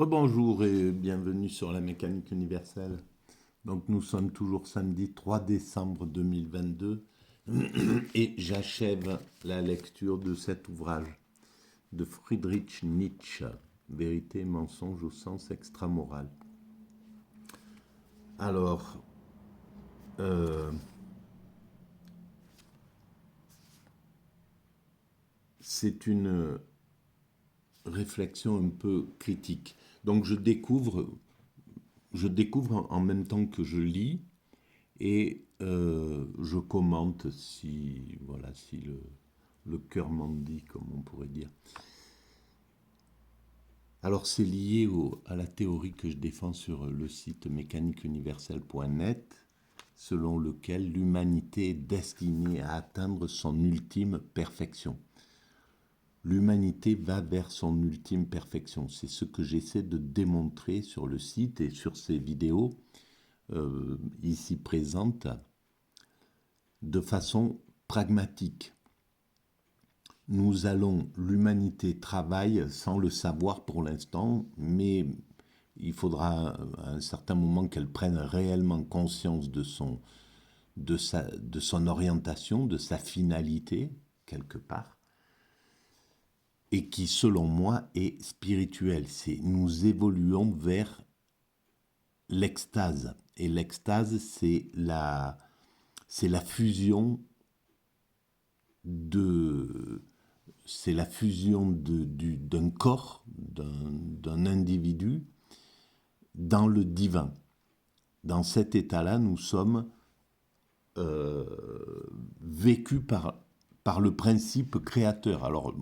Rebonjour et bienvenue sur la mécanique universelle. Donc nous sommes toujours samedi 3 décembre 2022 et j'achève la lecture de cet ouvrage de Friedrich Nietzsche, Vérité et mensonge au sens extramoral. Alors, euh, c'est une réflexion un peu critique. Donc je découvre en même temps que je lis et je commente si le cœur m'en dit, comme on pourrait dire. Alors c'est lié à la théorie que je défends sur le site mécaniqueuniverselle.net, selon lequel l'humanité est destinée à atteindre son ultime perfection. L'humanité va vers son ultime perfection. C'est ce que j'essaie de démontrer sur le site et sur ces vidéos ici présentes de façon pragmatique. L'humanité travaille sans le savoir pour l'instant, mais il faudra à un certain moment qu'elle prenne réellement conscience de son orientation, de sa finalité, quelque part, et qui, selon moi, est spirituelle. Nous évoluons vers l'extase. Et l'extase, c'est la fusion de d'un corps, d'un individu dans le divin. Dans cet état-là, nous sommes euh, vécus par le principe créateur. Alors,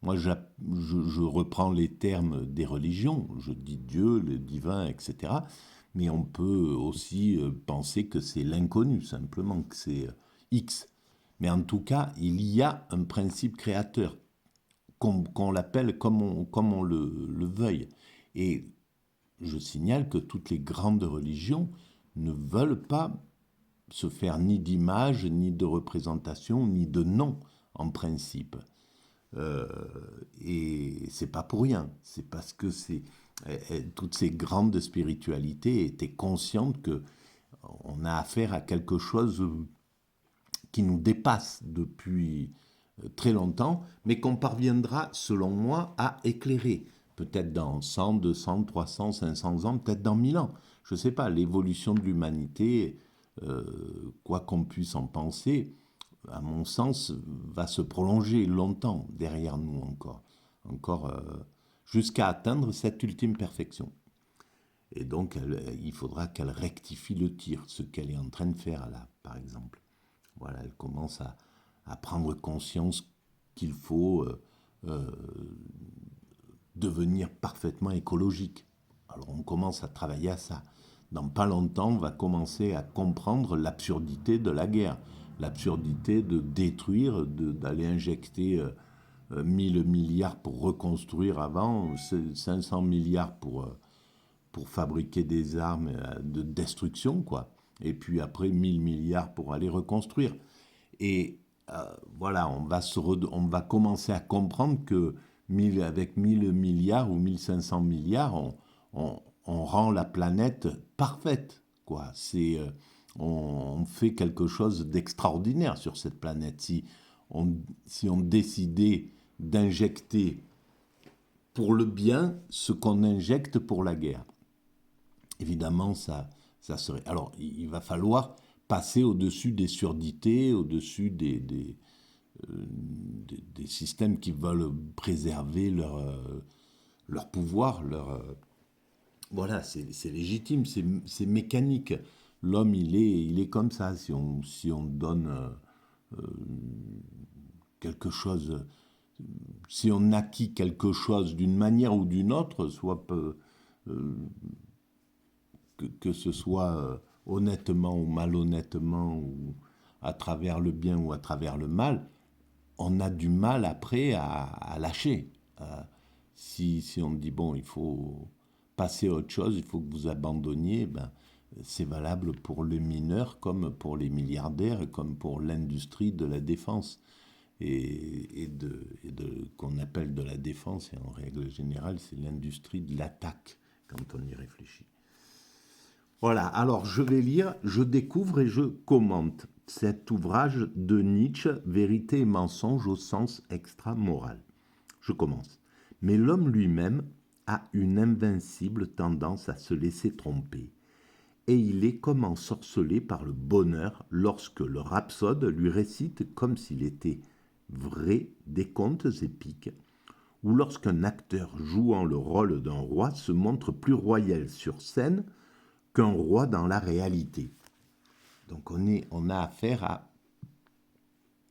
moi, je reprends les termes des religions, je dis Dieu, le divin, etc. Mais on peut aussi penser que c'est l'inconnu, simplement, que c'est X. Mais en tout cas, il y a un principe créateur, qu'on l'appelle comme on le veuille. Et je signale que toutes les grandes religions ne veulent pas se faire ni d'image, ni de représentation, ni de nom, en principe. Euh, et c'est pas pour rien. C'est parce que toutes ces grandes spiritualités étaient conscientes que on a affaire à quelque chose qui nous dépasse depuis très longtemps, mais qu'on parviendra, selon moi, à éclairer. Peut-être dans 100, 200, 300, 500 ans, peut-être dans 1000 ans. Je ne sais pas, l'évolution de l'humanité, quoi qu'on puisse en penser, à mon sens, va se prolonger longtemps derrière nous encore jusqu'à atteindre cette ultime perfection. Et donc, il faudra qu'elle rectifie le tir, ce qu'elle est en train de faire là, par exemple. Voilà, elle commence à prendre conscience qu'il faut euh, devenir parfaitement écologique. Alors on commence à travailler à ça. Dans pas longtemps, on va commencer à comprendre l'absurdité de la guerre, l'absurdité de détruire, d'aller injecter 1000 milliards pour reconstruire avant, 500 milliards pour fabriquer des armes de destruction, quoi. Et puis après 1000 milliards pour aller reconstruire. Et voilà, on va commencer à comprendre que avec 1000 milliards ou 1500 milliards, on rend la planète parfaite, quoi. On fait quelque chose d'extraordinaire sur cette planète. Si on décidait d'injecter pour le bien ce qu'on injecte pour la guerre. Évidemment, ça serait. Alors, il va falloir passer au-dessus des surdités, au-dessus des systèmes qui veulent préserver leur pouvoir, voilà, c'est légitime, c'est mécanique. L'homme, il est comme ça. Si on donne quelque chose, si on acquit quelque chose d'une manière ou d'une autre, soit que ce soit honnêtement ou malhonnêtement, ou à travers le bien ou à travers le mal, on a du mal après à lâcher. Si on dit, bon, il faut passer à autre chose, il faut que vous abandonniez, ben, c'est valable pour les mineurs comme pour les milliardaires, comme pour l'industrie de la défense. qu'on appelle de la défense, et en règle générale, c'est l'industrie de l'attaque, quand on y réfléchit. Voilà, alors je vais lire, je découvre et je commente cet ouvrage de Nietzsche, Vérité et mensonge au sens extra-moral. Je commence. Mais l'homme lui-même a une invincible tendance à se laisser tromper, et il est comme ensorcelé par le bonheur lorsque le rhapsode lui récite comme s'il était vrai des contes épiques, ou lorsqu'un acteur jouant le rôle d'un roi se montre plus royal sur scène qu'un roi dans la réalité. Donc on a affaire à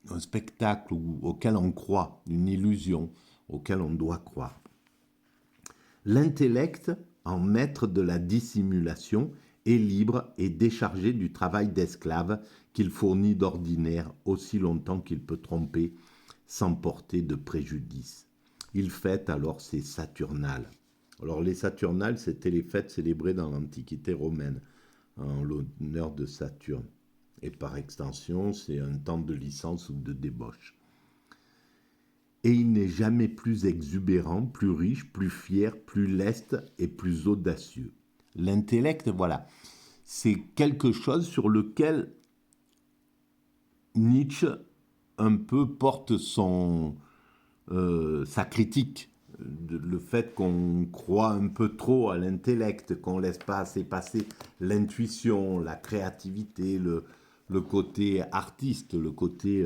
un spectacle auquel on croit, une illusion auquel on doit croire. L'intellect, en maître de la dissimulation, est libre et déchargé du travail d'esclave qu'il fournit d'ordinaire aussi longtemps qu'il peut tromper sans porter de préjudice. Il fête alors ses Saturnales. Alors les Saturnales, c'était les fêtes célébrées dans l'Antiquité romaine en l'honneur de Saturne. Et par extension, c'est un temps de licence ou de débauche. Et il n'est jamais plus exubérant, plus riche, plus fier, plus leste et plus audacieux. L'intellect, voilà, c'est quelque chose sur lequel Nietzsche un peu porte sa critique. Le fait qu'on croit un peu trop à l'intellect, qu'on ne laisse pas assez passer l'intuition, la créativité, le côté artiste, le côté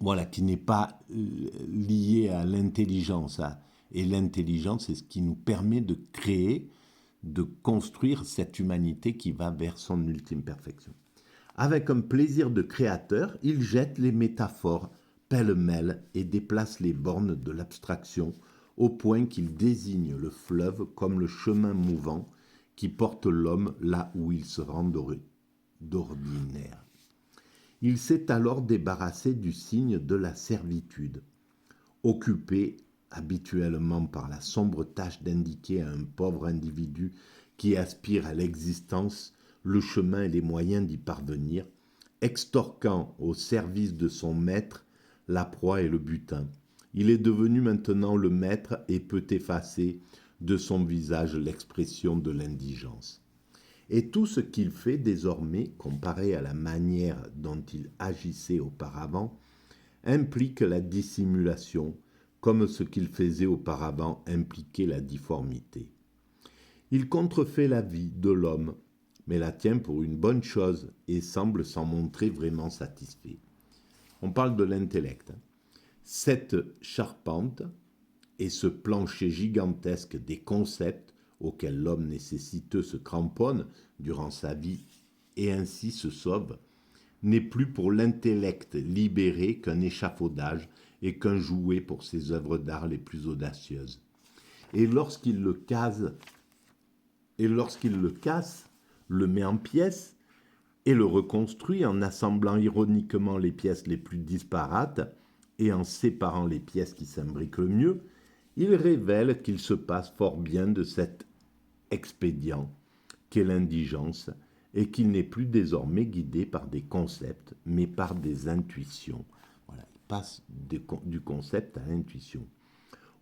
voilà, qui n'est pas lié à l'intelligence. Et l'intelligence, c'est ce qui nous permet de créer, de construire cette humanité qui va vers son ultime perfection. Avec un plaisir de créateur, il jette les métaphores pêle-mêle et déplace les bornes de l'abstraction au point qu'il désigne le fleuve comme le chemin mouvant qui porte l'homme là où il se rend d'ordinaire. Il s'est alors débarrassé du signe de la servitude, occupé habituellement par la sombre tâche d'indiquer à un pauvre individu qui aspire à l'existence le chemin et les moyens d'y parvenir, extorquant au service de son maître la proie et le butin. Il est devenu maintenant le maître et peut effacer de son visage l'expression de l'indigence. Et tout ce qu'il fait désormais, comparé à la manière dont il agissait auparavant, implique la dissimulation, comme ce qu'il faisait auparavant impliquait la difformité. Il contrefait la vie de l'homme, mais la tient pour une bonne chose et semble s'en montrer vraiment satisfait. On parle de l'intellect. Cette charpente et ce plancher gigantesque des concepts auxquels l'homme nécessiteux se cramponne durant sa vie et ainsi se sauve, n'est plus pour l'intellect libéré qu'un échafaudage et qu'un jouet pour ses œuvres d'art les plus audacieuses. Et lorsqu'il le casse, le met en pièces et le reconstruit en assemblant ironiquement les pièces les plus disparates et en séparant les pièces qui s'imbriquent le mieux, il révèle qu'il se passe fort bien de cet expédient qu'est l'indigence et qu'il n'est plus désormais guidé par des concepts, mais par des intuitions. Voilà, il passe du concept à l'intuition.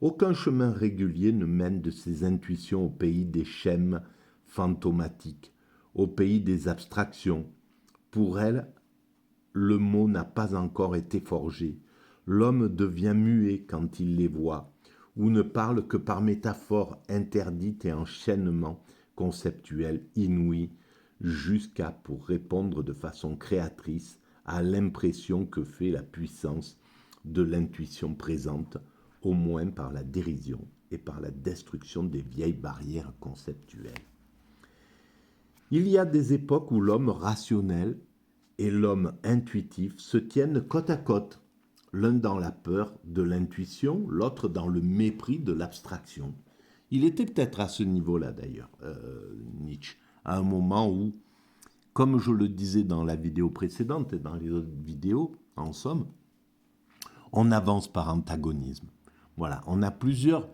Aucun chemin régulier ne mène de ces intuitions au pays des schèmes fantomatiques, au pays des abstractions. Pour elles, le mot n'a pas encore été forgé. L'homme devient muet quand il les voit, ou ne parle que par métaphores interdites et enchaînements conceptuels inouïs, jusqu'à pour répondre de façon créatrice à l'impression que fait la puissance de l'intuition présente, au moins par la dérision et par la destruction des vieilles barrières conceptuelles. Il y a des époques où l'homme rationnel et l'homme intuitif se tiennent côte à côte, l'un dans la peur de l'intuition, l'autre dans le mépris de l'abstraction. Il était peut-être à ce niveau-là d'ailleurs, Nietzsche, à un moment où, comme je le disais dans la vidéo précédente et dans les autres vidéos, en somme, on avance par antagonisme. Voilà, on a plusieurs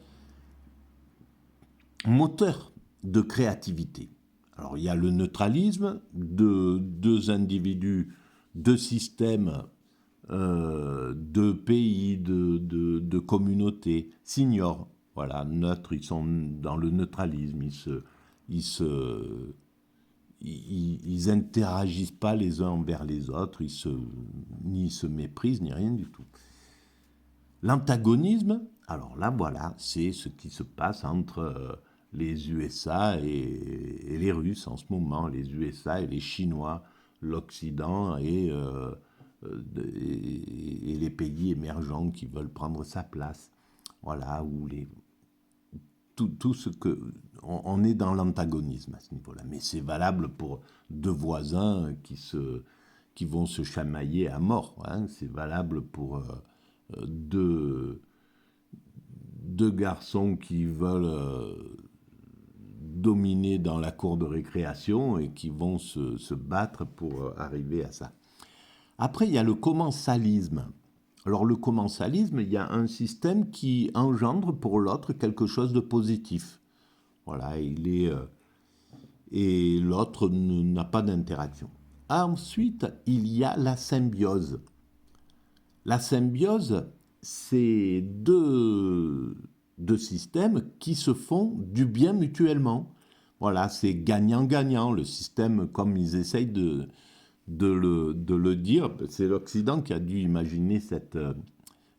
moteurs de créativité. Alors il y a le neutralisme de deux individus de systèmes, de pays, de communautés s'ignorent. Voilà, neutres, ils sont dans le neutralisme, ils interagissent pas les uns envers les autres, ni se méprisent, ni rien du tout. L'antagonisme, alors là, voilà, c'est ce qui se passe entre les USA et les Russes en ce moment, les USA et les Chinois, l'Occident et les pays émergents qui veulent prendre sa place. Voilà, tout ce que... On est dans l'antagonisme à ce niveau-là. Mais c'est valable pour deux voisins qui vont se chamailler à mort. Hein. C'est valable pour deux garçons qui veulent dominer dans la cour de récréation et qui vont se battre pour arriver à ça. Après, il y a le commensalisme. Alors le commensalisme, il y a un système qui engendre pour l'autre quelque chose de positif. Voilà, et l'autre n'a pas d'interaction. Ensuite, il y a la symbiose. La symbiose, c'est deux systèmes qui se font du bien mutuellement. Voilà, c'est gagnant-gagnant. Le système, comme ils essayent de le dire, c'est l'Occident qui a dû imaginer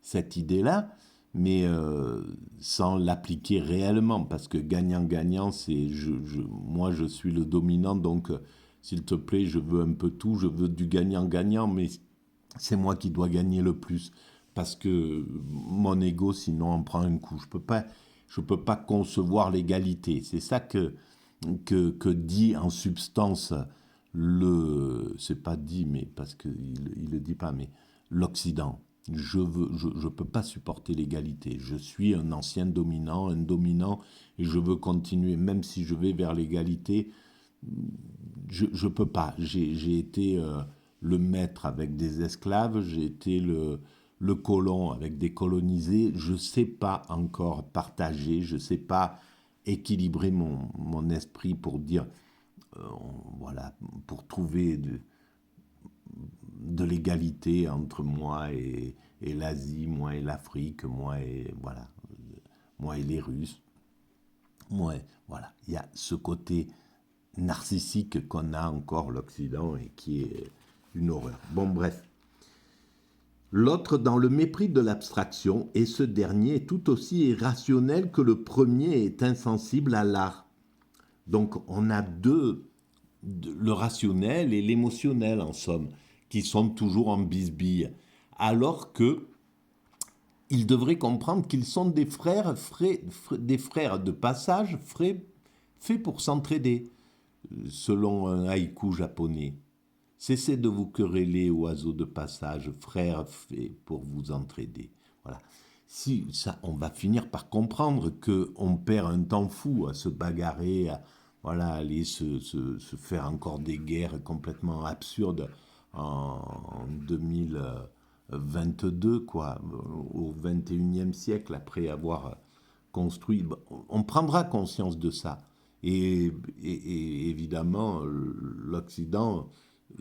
cette idée-là, mais sans l'appliquer réellement, parce que gagnant-gagnant, c'est moi je suis le dominant, donc s'il te plaît, je veux un peu tout, je veux du gagnant-gagnant, mais c'est moi qui dois gagner le plus, parce que mon ego, sinon, en prend un coup. Je peux pas concevoir l'égalité. C'est ça que dit en substance c'est pas dit, mais parce qu'il le dit pas, mais l'Occident. Je peux pas supporter l'égalité. Je suis un ancien dominant, un dominant, et je veux continuer, même si je vais vers l'égalité. Je peux pas. J'ai été le maître avec des esclaves, j'ai été le colon avec des colonisés. Je sais pas encore partager, je sais pas équilibrer mon esprit pour dire, voilà, pour trouver de l'égalité entre moi et l'Asie, moi et l'Afrique, moi et les Russes. Voilà, il y a ce côté narcissique qu'on a encore l'Occident et qui est une horreur. Bon, bref. L'autre dans le mépris de l'abstraction, et ce dernier est tout aussi irrationnel que le premier est insensible à l'art. Donc on a le rationnel et l'émotionnel en somme, qui sont toujours en bisbille, alors que ils devraient comprendre qu'ils sont des frères de passage faits pour s'entraider, selon un haïku japonais. Cessez de vous quereller, oiseaux de passage, frères faits pour vous entraider. Voilà. Si ça, on va finir par comprendre qu'on perd un temps fou à se bagarrer, à aller se faire encore des guerres complètement absurdes en 2022, quoi, au 21e siècle, après avoir construit. On prendra conscience de ça. Et évidemment, l'Occident,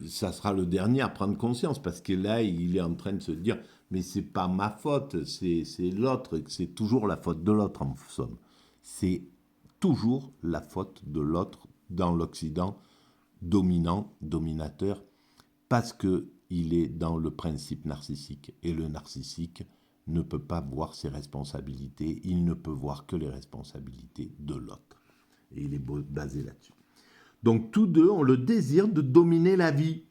ça sera le dernier à prendre conscience, parce que là, il est en train de se dire, mais c'est pas ma faute, c'est l'autre, c'est toujours la faute de l'autre, en somme. C'est toujours la faute de l'autre dans l'Occident, dominant, dominateur, parce qu'il est dans le principe narcissique. Et le narcissique ne peut pas voir ses responsabilités, il ne peut voir que les responsabilités de l'autre. Et il est basé là-dessus. Donc tous deux ont le désir de dominer la vie,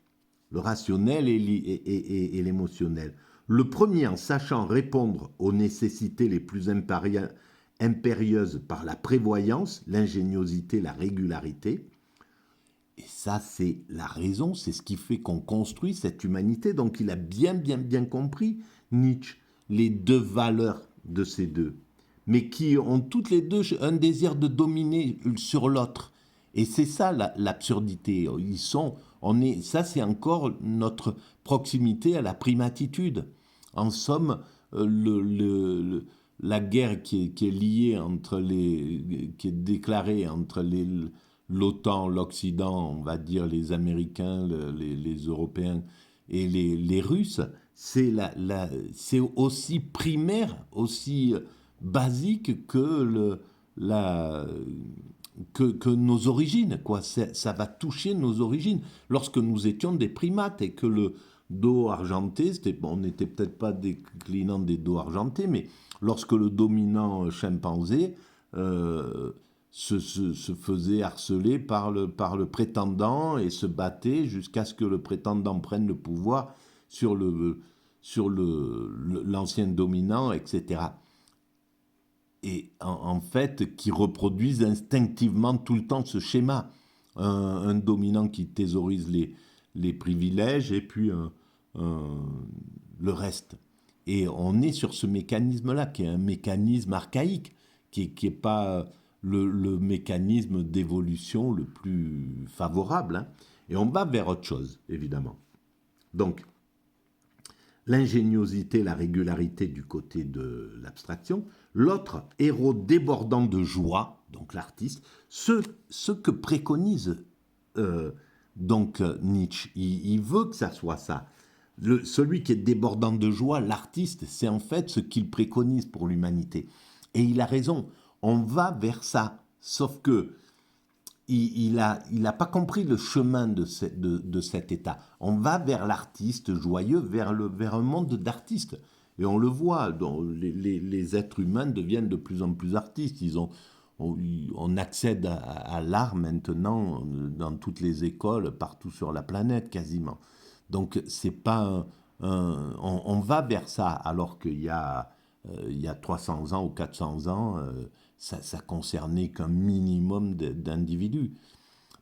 le rationnel et l'émotionnel. Le premier en sachant répondre aux nécessités les plus impérieuses par la prévoyance, l'ingéniosité, la régularité. Et ça, c'est la raison, c'est ce qui fait qu'on construit cette humanité. Donc il a bien compris, Nietzsche, les deux valeurs de ces deux, mais qui ont toutes les deux un désir de dominer sur l'autre. Et c'est ça l'absurdité. Ça c'est encore notre proximité à la primatitude. En somme, la guerre qui est liée qui est déclarée entre l'OTAN, l'Occident, on va dire les Américains, les Européens et les Russes, c'est aussi primaire, aussi basique que nos origines, quoi. Ça va toucher nos origines. Lorsque nous étions des primates et que le dos argenté, on n'était peut-être pas déclinant des dos argentés, mais lorsque le dominant chimpanzé euh, se faisait harceler par le prétendant et se battait jusqu'à ce que le prétendant prenne le pouvoir sur l'ancien dominant, etc. Et en fait, qui reproduisent instinctivement tout le temps ce schéma. Un dominant qui thésaurise les privilèges et puis un- le reste. Et on est sur ce mécanisme-là, qui est un mécanisme archaïque, qui est pas le mécanisme d'évolution le plus favorable, hein. Et on va vers autre chose, évidemment. Donc, l'ingéniosité, la régularité du côté de l'abstraction. L'autre, héros débordant de joie, donc l'artiste, ce que préconise euh, Nietzsche. Il veut que ça soit ça. Celui qui est débordant de joie, l'artiste, c'est en fait ce qu'il préconise pour l'humanité. Et il a raison, on va vers ça. Sauf que il a pas compris le chemin de cet état. On va vers l'artiste joyeux, vers un monde d'artistes. Et on le voit, les êtres humains deviennent de plus en plus artistes. On accède à l'art maintenant dans toutes les écoles, partout sur la planète quasiment. Donc c'est pas on va vers ça, alors il y a 300 ans ou 400 ans, ça concernait qu'un minimum d'individus.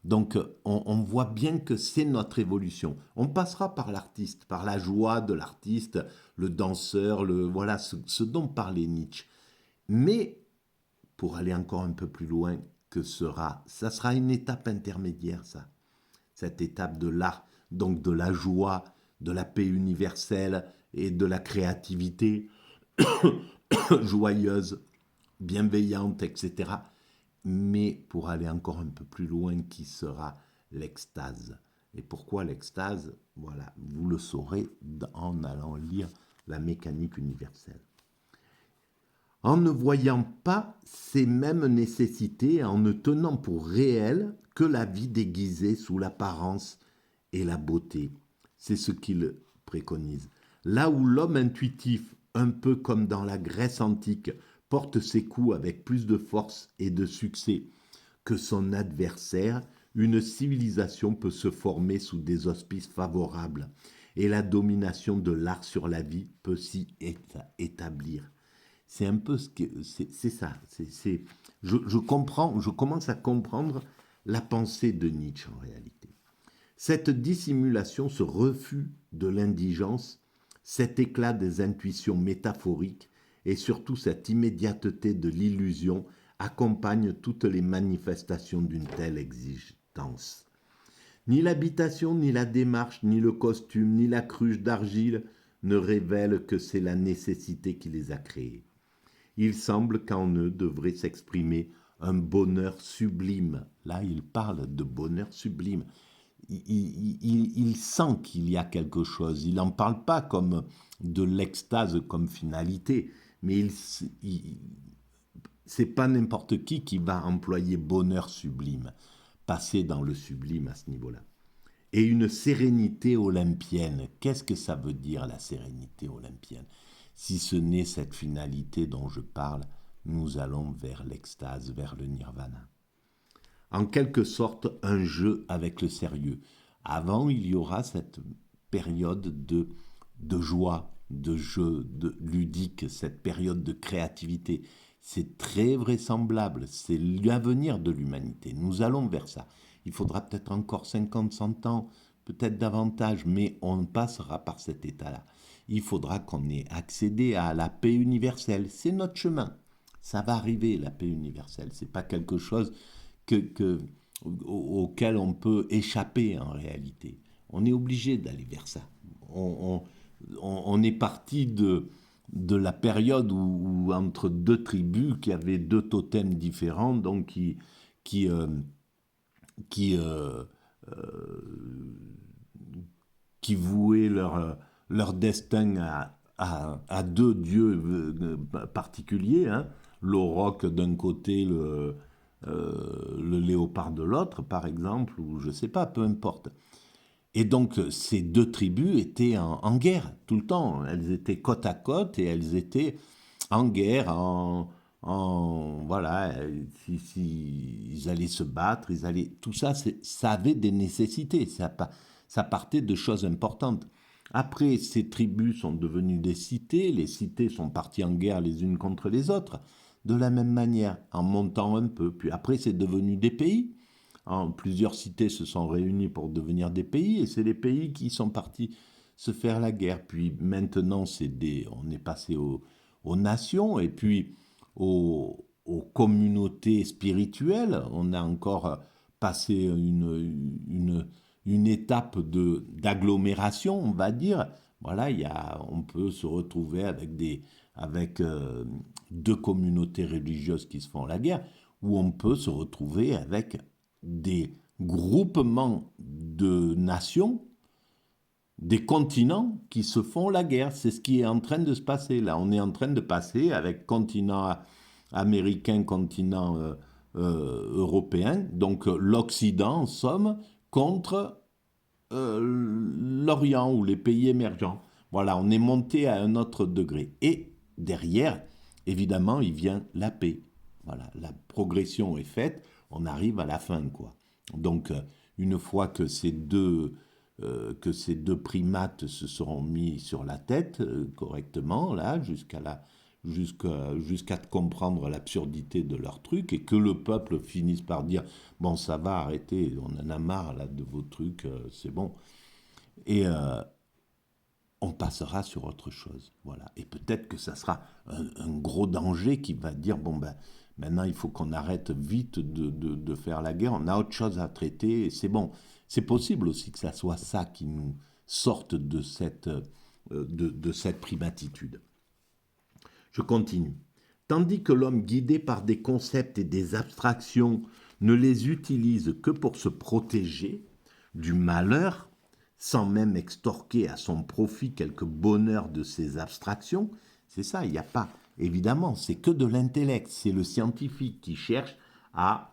Donc on voit bien que c'est notre évolution. On passera par l'artiste, par la joie de l'artiste, le danseur, voilà ce dont parlait Nietzsche. Mais pour aller encore un peu plus loin, ça sera une étape intermédiaire, ça. Cette étape de l'art, donc de la joie, de la paix universelle et de la créativité joyeuse, bienveillante, etc. Mais pour aller encore un peu plus loin, qui sera l'extase. Et pourquoi l'extase? Voilà, vous le saurez en allant lire la mécanique universelle. En ne voyant pas ces mêmes nécessités, en ne tenant pour réelles que la vie déguisée sous l'apparence et la beauté. C'est ce qu'il préconise. Là où l'homme intuitif, un peu comme dans la Grèce antique, porte ses coups avec plus de force et de succès que son adversaire, une civilisation peut se former sous des auspices favorables et la domination de l'art sur la vie peut s'y établir. C'est un peu ce que c'est ça. Je comprends, je commence à comprendre la pensée de Nietzsche en réalité. Cette dissimulation, ce refus de l'indigence, cet éclat des intuitions métaphoriques et surtout cette immédiateté de l'illusion accompagnent toutes les manifestations d'une telle existence. Ni l'habitation, ni la démarche, ni le costume, ni la cruche d'argile ne révèlent que c'est la nécessité qui les a créés. Il semble qu'en eux devrait s'exprimer un bonheur sublime. Là, il parle de bonheur sublime. Il sent qu'il y a quelque chose. Il n'en parle pas comme de l'extase comme finalité, mais c'est pas n'importe qui va employer bonheur sublime, passer dans le sublime à ce niveau-là. Et une sérénité olympienne. Qu'est-ce que ça veut dire la sérénité olympienne? Si ce n'est cette finalité dont je parle, nous allons vers l'extase, vers le nirvana. En quelque sorte, un jeu avec le sérieux. Avant, il y aura cette période de joie, de jeu, de ludique, cette période de créativité. C'est très vraisemblable, c'est l'avenir de l'humanité. Nous allons vers ça. Il faudra peut-être encore 50, 100 ans, peut-être davantage, mais on passera par cet état-là. Il faudra qu'on ait accédé à la paix universelle. C'est notre chemin. Ça va arriver, la paix universelle. C'est pas quelque chose auquel on peut échapper en réalité. On est obligé d'aller vers ça. On est parti de la période où entre deux tribus qui avaient deux totems différents, donc qui qui vouaient leur destin à deux dieux particuliers, hein, l'auroch d'un côté, le léopard de l'autre, par exemple, ou je ne sais pas, peu importe. Et donc, ces deux tribus étaient en guerre tout le temps. Elles étaient côte à côte et elles étaient en guerre, voilà, si ils allaient se battre, tout ça, ça avait des nécessités, ça partait de choses importantes. Après, ces tribus sont devenues des cités, les cités sont parties en guerre les unes contre les autres, de la même manière, en montant un peu. Puis après, c'est devenu des pays. Plusieurs cités se sont réunies pour devenir des pays, et c'est les pays qui sont partis se faire la guerre. Puis maintenant, on est passé aux nations, et puis aux communautés spirituelles. On a encore passé une étape d'agglomération, on va dire. Voilà, on peut se retrouver avec deux communautés religieuses qui se font la guerre, ou on peut se retrouver avec des groupements de nations, des continents qui se font la guerre. C'est ce qui est en train de se passer là. On est en train de passer avec continent américain, continent européen, donc l'Occident en somme, contre l'Orient ou les pays émergents. Voilà, on est monté à un autre degré. Et derrière, évidemment, il vient la paix. Voilà, la progression est faite, on arrive à la fin, quoi. Donc, une fois que ces deux primates se seront mis sur la tête correctement, là, jusqu'à comprendre l'absurdité de leur truc, et que le peuple finisse par dire bon, ça va, arrêtez, on en a marre là de vos trucs, c'est bon. Et on passera sur autre chose, voilà. Et peut-être que ça sera un gros danger qui va dire bon ben maintenant il faut qu'on arrête vite de faire la guerre, on a autre chose à traiter, et c'est bon. C'est possible aussi que ça soit ça qui nous sorte de cette primatitude. Je continue. Tandis que l'homme guidé par des concepts et des abstractions ne les utilise que pour se protéger du malheur, sans même extorquer à son profit quelque bonheur de ces abstractions, c'est ça, il n'y a pas, évidemment, c'est que de l'intellect, c'est le scientifique qui cherche à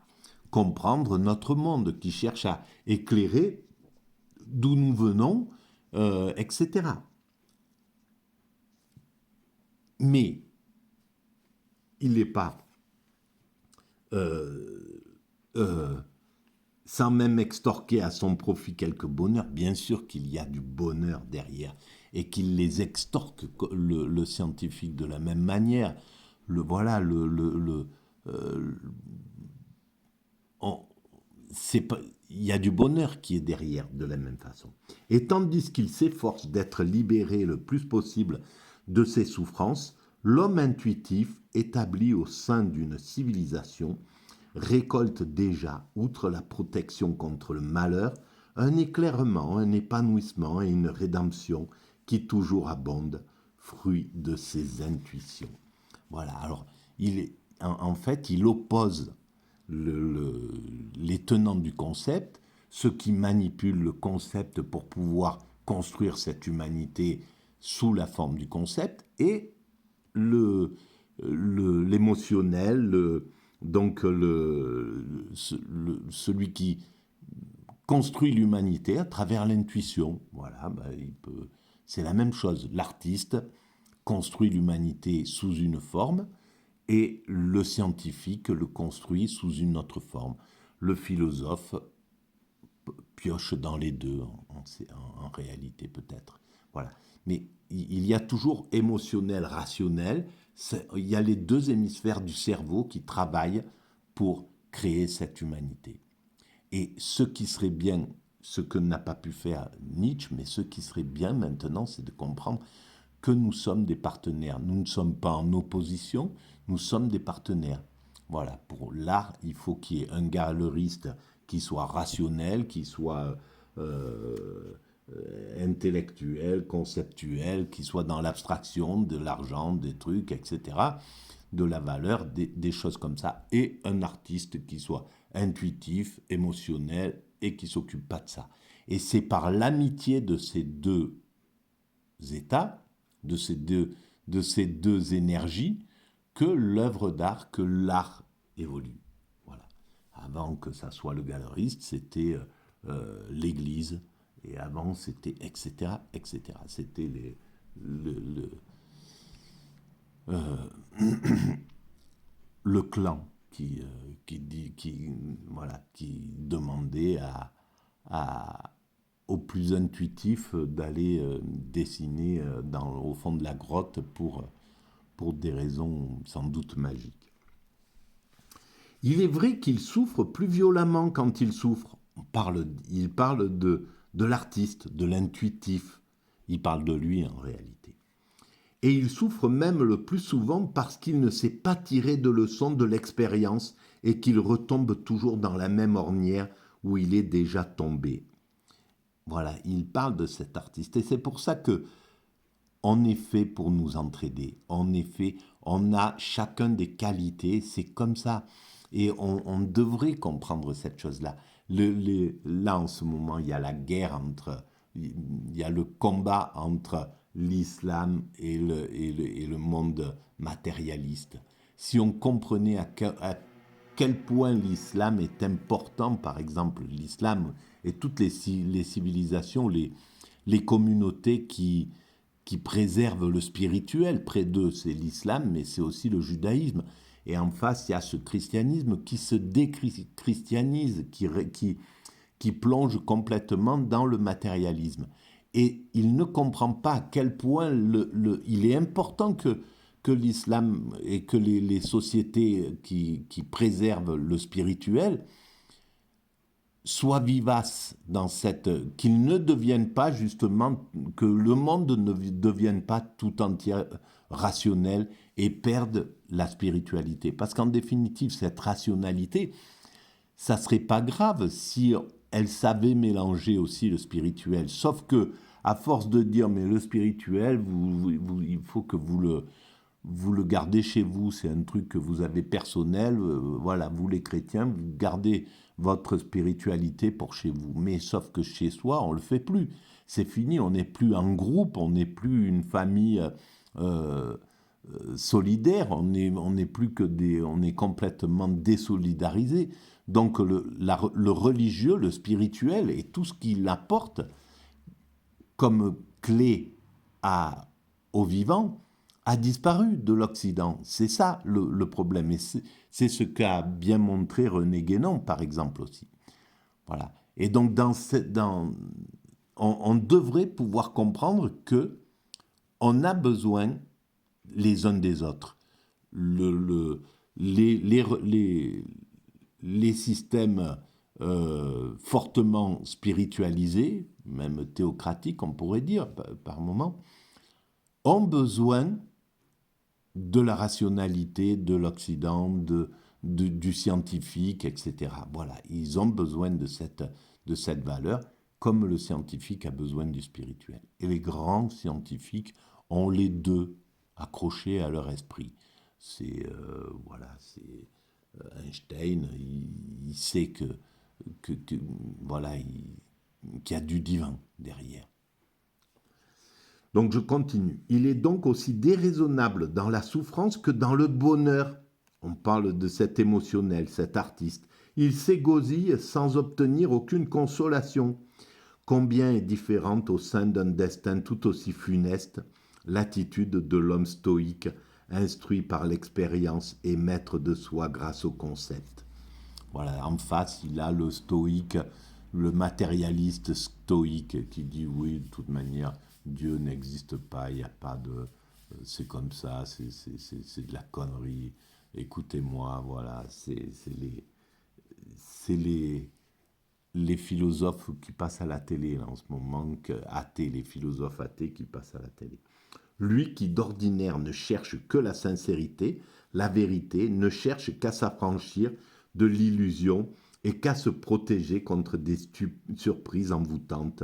comprendre notre monde, qui cherche à éclairer d'où nous venons, etc. Mais il n'est pas sans même extorquer à son profit quelque bonheur. Bien sûr qu'il y a du bonheur derrière et qu'il les extorque, le scientifique, de la même manière. Voilà, il y a du bonheur qui est derrière de la même façon. Et tandis qu'il s'efforce d'être libéré le plus possible de ses souffrances, l'homme intuitif, établi au sein d'une civilisation, récolte déjà, outre la protection contre le malheur, un éclairement, un épanouissement et une rédemption qui toujours abondent, fruit de ses intuitions. Voilà, alors en fait, il oppose les tenants du concept, ceux qui manipulent le concept pour pouvoir construire cette humanité sous la forme du concept, et l'émotionnel, donc celui qui construit l'humanité à travers l'intuition. Voilà, c'est la même chose. L'artiste construit l'humanité sous une forme, et le scientifique le construit sous une autre forme. Le philosophe pioche dans les deux, en réalité peut-être. Voilà. Mais il y a toujours émotionnel, rationnel. Il y a les deux hémisphères du cerveau qui travaillent pour créer cette humanité. Et ce qui serait bien, ce que n'a pas pu faire Nietzsche, mais ce qui serait bien maintenant, c'est de comprendre que nous sommes des partenaires. Nous ne sommes pas en opposition, nous sommes des partenaires. Voilà, pour l'art, il faut qu'il y ait un galeriste qui soit rationnel, qui soit intellectuel, conceptuel, qui soit dans l'abstraction de l'argent, des trucs, etc., de la valeur, des choses comme ça, et un artiste qui soit intuitif, émotionnel, et qui ne s'occupe pas de ça. Et c'est par l'amitié de ces deux états, de ces deux énergies, que l'œuvre d'art, que l'art évolue. Voilà. Avant que ça soit le galeriste, c'était l'église, et avant c'était etc., etc. C'était le clan qui demandait au plus intuitif d'aller dessiner au fond de la grotte pour des raisons sans doute magiques. Il est vrai qu'il souffre plus violemment quand il souffre. Il parle de l'artiste, de l'intuitif. Il parle de lui en réalité. Et il souffre même le plus souvent parce qu'il ne sait pas tirer de leçons de l'expérience et qu'il retombe toujours dans la même ornière où il est déjà tombé. Voilà, il parle de cet artiste. Et c'est pour ça que on est fait pour nous entraider. En effet, on a chacun des qualités, c'est comme ça. Et on devrait comprendre cette chose-là. Là, en ce moment, il y a la guerre il y a le combat entre l'islam et le monde matérialiste. Si on comprenait à quel point l'islam est important, par exemple, l'islam et toutes les civilisations, les communautés qui préservent le spirituel. Près d'eux, c'est l'islam, mais c'est aussi le judaïsme. Et en face, il y a ce christianisme qui se déchristianise, qui plonge complètement dans le matérialisme. Et il ne comprend pas à quel point il est important que l'islam et que les sociétés qui préservent le spirituel soient vivaces dans qu'ils ne deviennent pas justement, que le monde ne devienne pas tout entier rationnel et perde la spiritualité. Parce qu'en définitive, cette rationalité, ça serait pas grave si elle savait mélanger aussi le spirituel. Sauf que, à force de dire, mais le spirituel, il faut que vous le gardez chez vous, c'est un truc que vous avez personnel, voilà, vous les chrétiens, vous gardez votre spiritualité pour chez vous. Mais sauf que chez soi, on ne le fait plus. C'est fini, on n'est plus un groupe, on n'est plus une famille solidaire, on n'est plus que on est complètement désolidarisé. Donc le religieux, le spirituel et tout ce qu'il apporte comme clé au vivant a disparu de l'Occident. C'est ça le problème. Et c'est ce qu'a bien montré René Guénon, par exemple, aussi. Voilà. Et donc, on devrait pouvoir comprendre que on a besoin les uns des autres. Les systèmes fortement spiritualisés, même théocratiques, on pourrait dire, par moment, ont besoin de la rationalité, de l'Occident, du scientifique, etc. Voilà, ils ont besoin de cette valeur, comme le scientifique a besoin du spirituel. Et les grands scientifiques ont les deux accrochés à leur esprit. C'est Einstein, il sait qu'il y a du divin derrière. Donc je continue. Il est donc aussi déraisonnable dans la souffrance que dans le bonheur. On parle de cet émotionnel, cet artiste. Il s'égosille sans obtenir aucune consolation. Combien est différente au sein d'un destin tout aussi funeste l'attitude de l'homme stoïque, instruit par l'expérience et maître de soi grâce au concept. Voilà, en face, il a le stoïque, le matérialiste stoïque qui dit oui, de toute manière, Dieu n'existe pas, il n'y a pas de... C'est comme ça, c'est de la connerie. Écoutez-moi, voilà, c'est les philosophes qui passent à la télé là, en ce moment, les philosophes athées qui passent à la télé. Lui qui d'ordinaire ne cherche que la sincérité, la vérité, ne cherche qu'à s'affranchir de l'illusion et qu'à se protéger contre des surprises envoûtantes.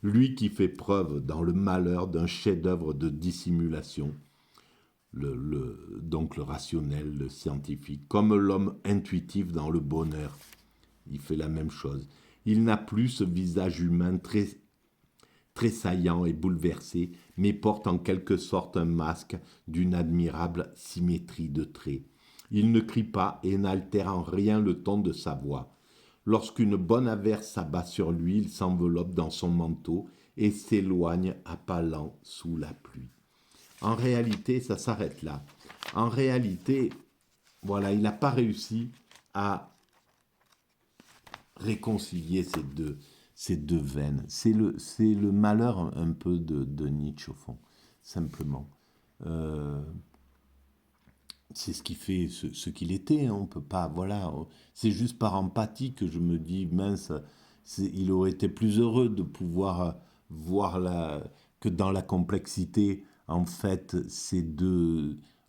Lui qui fait preuve dans le malheur d'un chef-d'œuvre de dissimulation, donc le rationnel, le scientifique, comme l'homme intuitif dans le bonheur. Il fait la même chose. Il n'a plus ce visage humain tressaillant et bouleversé, mais porte en quelque sorte un masque d'une admirable symétrie de traits. Il ne crie pas et n'altère en rien le ton de sa voix. Lorsqu'une bonne averse s'abat sur lui, il s'enveloppe dans son manteau et s'éloigne à pas lents sous la pluie. En réalité, ça s'arrête là. En réalité, voilà, il n'a pas réussi à réconcilier ces deux veines. C'est le malheur un peu de Nietzsche, au fond, simplement. C'est ce qui fait ce qu'il était. Hein. On peut pas, voilà. C'est juste par empathie que je me dis, mince, il aurait été plus heureux de pouvoir voir que dans la complexité, en fait,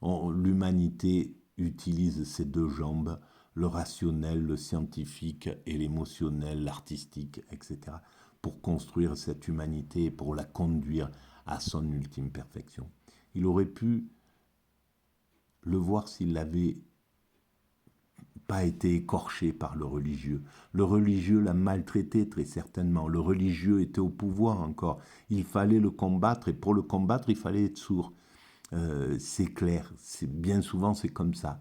l'humanité utilise ces deux jambes, le rationnel, le scientifique et l'émotionnel, l'artistique, etc., pour construire cette humanité et pour la conduire à son ultime perfection. Il aurait pu le voir s'il n'avait pas été écorché par le religieux. Le religieux l'a maltraité très certainement. Le religieux était au pouvoir encore. Il fallait le combattre et pour le combattre, il fallait être sourd. C'est clair. Bien souvent, c'est comme ça.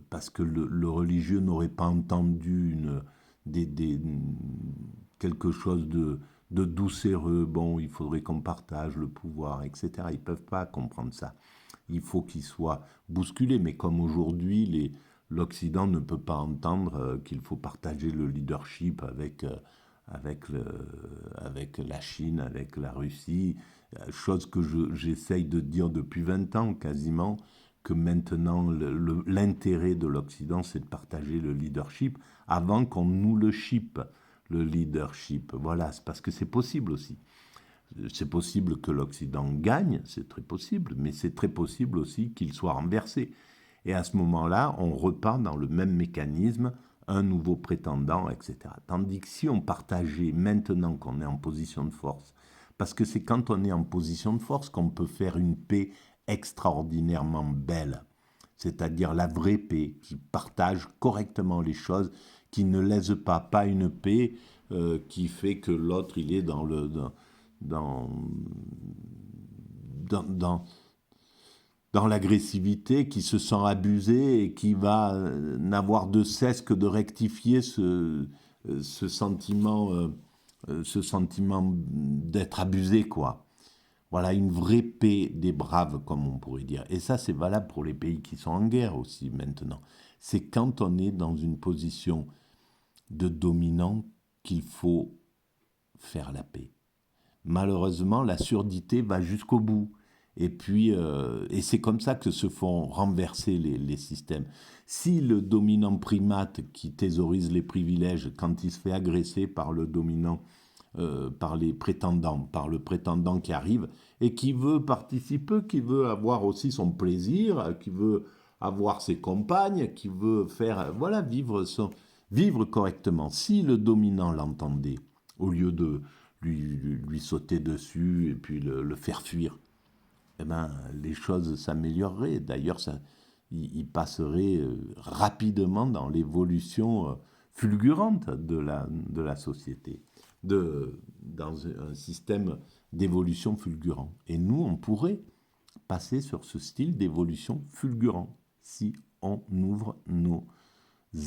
Parce que le religieux n'aurait pas entendu quelque chose de doucereux. Bon, il faudrait qu'on partage le pouvoir, etc. Ils ne peuvent pas comprendre ça. Il faut qu'ils soient bousculés. Mais comme aujourd'hui, l'Occident ne peut pas entendre qu'il faut partager le leadership avec la Chine, avec la Russie, chose que j'essaye de dire depuis 20 ans quasiment, que maintenant l'intérêt de l'Occident c'est de partager le leadership avant qu'on nous le chippe, le leadership. Voilà, c'est parce que c'est possible aussi. C'est possible que l'Occident gagne, c'est très possible, mais c'est très possible aussi qu'il soit renversé. Et à ce moment-là, on repart dans le même mécanisme, un nouveau prétendant, etc. Tandis que si on partageait maintenant qu'on est en position de force, parce que c'est quand on est en position de force qu'on peut faire une paix extraordinairement belle, c'est-à-dire la vraie paix, qui partage correctement les choses, qui ne lèse pas une paix qui fait que l'autre il est dans l'agressivité, qui se sent abusé et qui va n'avoir de cesse que de rectifier ce sentiment d'être abusé, quoi. Voilà, une vraie paix des braves, comme on pourrait dire. Et ça, c'est valable pour les pays qui sont en guerre aussi maintenant. C'est quand on est dans une position de dominant qu'il faut faire la paix. Malheureusement, la surdité va jusqu'au bout. Et puis, et c'est comme ça que se font renverser les systèmes. Si le dominant primate qui thésaurise les privilèges, quand il se fait agresser par le dominant, par les prétendants, par le prétendant qui arrive et qui veut participer, qui veut avoir aussi son plaisir, qui veut avoir ses compagnes, qui veut faire, voilà, vivre correctement. Si le dominant l'entendait, au lieu de lui sauter dessus et puis le faire fuir, eh ben, les choses s'amélioreraient. D'ailleurs, il passerait rapidement dans l'évolution fulgurante de la société, dans un système d'évolution fulgurant. Et nous, on pourrait passer sur ce style d'évolution fulgurant si on ouvre nos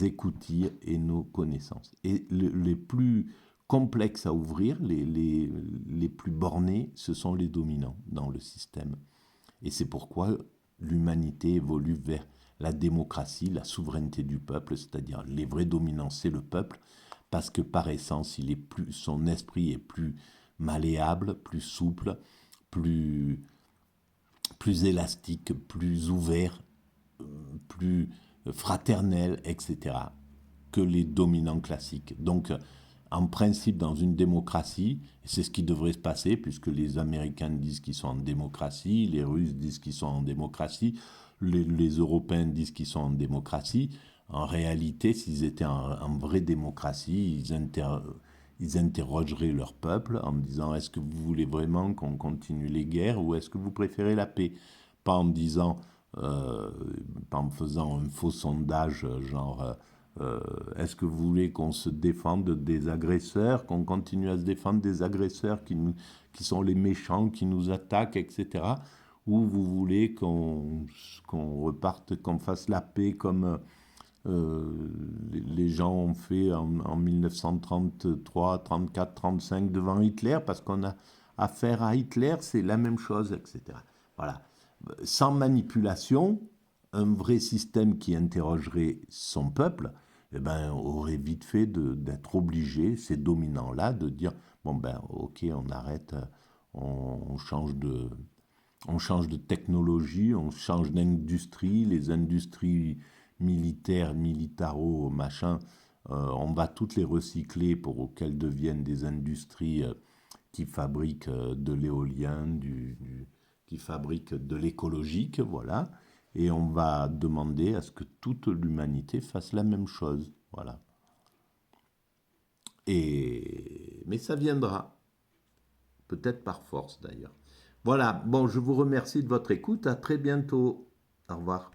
écoutilles et nos connaissances. Et les plus complexes à ouvrir, les plus bornés, ce sont les dominants dans le système. Et c'est pourquoi l'humanité évolue vers la démocratie, la souveraineté du peuple, c'est-à-dire les vrais dominants, c'est le peuple, parce que par essence, son esprit est plus malléable, plus souple, plus élastique, plus ouvert, plus fraternel, etc., que les dominants classiques. Donc, en principe, dans une démocratie, c'est ce qui devrait se passer, puisque les Américains disent qu'ils sont en démocratie, les Russes disent qu'ils sont en démocratie, les Européens disent qu'ils sont en démocratie. En réalité, s'ils étaient en vraie démocratie, ils interrogeraient leur peuple en disant « Est-ce que vous voulez vraiment qu'on continue les guerres ou est-ce que vous préférez la paix ?» Pas en disant, pas en faisant un faux sondage genre Est-ce que vous voulez qu'on se défende des agresseurs, qu'on continue à se défendre des agresseurs qui sont les méchants, qui nous attaquent, etc. Ou vous voulez qu'on reparte, qu'on fasse la paix comme les gens ont fait en 1933, 34, 35 devant Hitler, parce qu'on a affaire à Hitler, c'est la même chose, etc. Voilà. Sans manipulation, un vrai système qui interrogerait son peuple, eh ben, aurait vite fait d'être obligé, ces dominants-là, de dire, bon ben ok, on arrête, on change de technologie, on change d'industrie, les industries militaires, militaro, machin, on va toutes les recycler pour qu'elles deviennent des industries qui fabriquent de l'éolien, qui fabriquent de l'écologique, voilà. Et on va demander à ce que toute l'humanité fasse la même chose, voilà. Mais ça viendra, peut-être par force d'ailleurs. Voilà, bon, je vous remercie de votre écoute, à très bientôt. Au revoir.